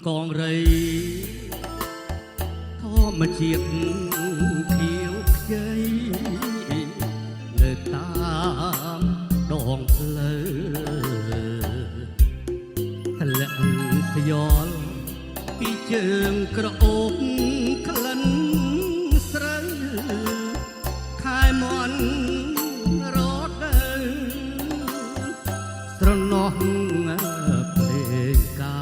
កងរៃធម្មជាតិខៀវខ្ចីនៅតាមដងផ្លូវធ្លាក់ខ្យល់ពីជើងក្រអូបក្លិនស្រូវខែមន់រត់ទៅស្រណោះភ្លេងកា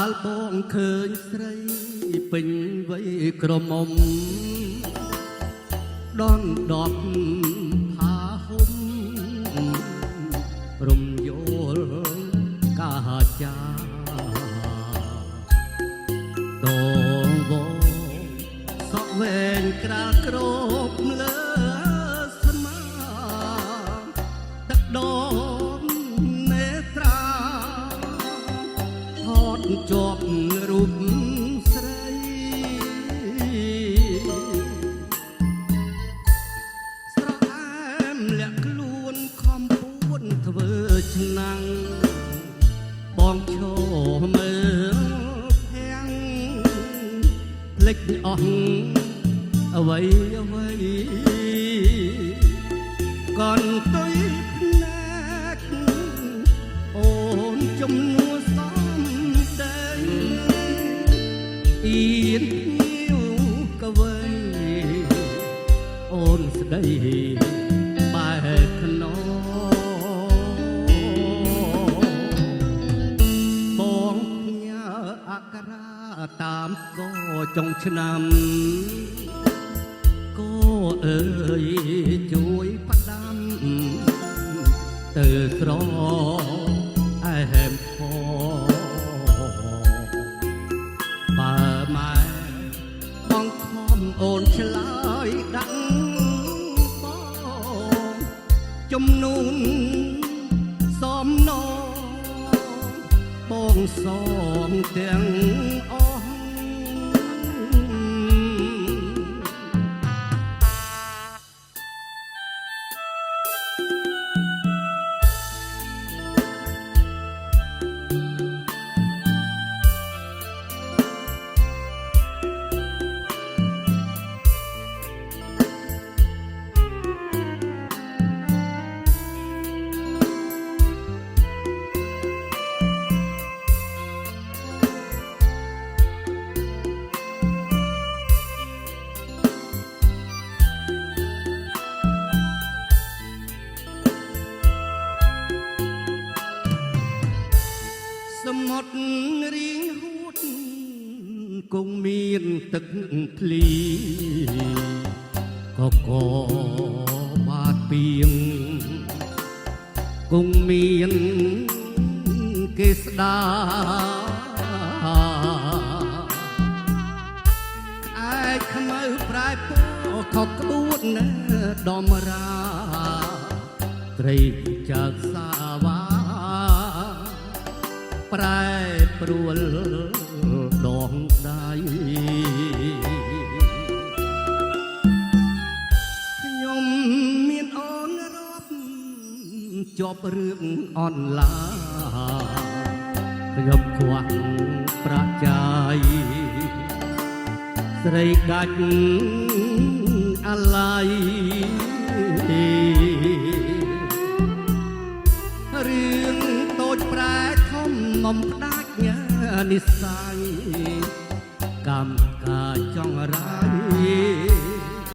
លបងឃើញស្រីពេញវ័យក្រមុំដន់ដប់ផាហុំរំយល់កាចាដងវងសក់វែងក្រាលក្របលើស្មាទឹកដមនេត្រាថតជាប់រូបស្រីស្រអែមលាក់ខ្លួនខំពួនធ្វើឆ្នាំងបងឈរមើលភាំងភ្លេចអស់អ្វីអ្វីកនទុយភ្នែកអូនជំនួសសំដែងអៀនភៀវកវីអូនស្ដីបែកខ្នងបងផ្ញើអក្សរាតាមកចុងឆ្នាំក៏អើយជួយផ្ដាំទៅស្រអែមផងបើម៉ែបងខំអូនឆ្លើយដាក់បងជំនូនសំណបងសងទាំងអស់សមុទ្ររៀងហួតគង់មានទឹកភ្លីក៏កបាតពីងគង់មានគេស្ដាឯខ្មៅប្រែពណ៌ខកក្បួនដំរាត្រីចើកសាវ៉ាប្រែប្រួលដងដៃខ្ញុំមានអូនរាប់ជាប់រឿងអនឡាខ្ញុំខ្វះប្រាក់ចាយស្រីដាច់អាឡ័យរឿងតូចប្រែធំបំផ្ដាច់និស្ស័យកម្មការចង់រា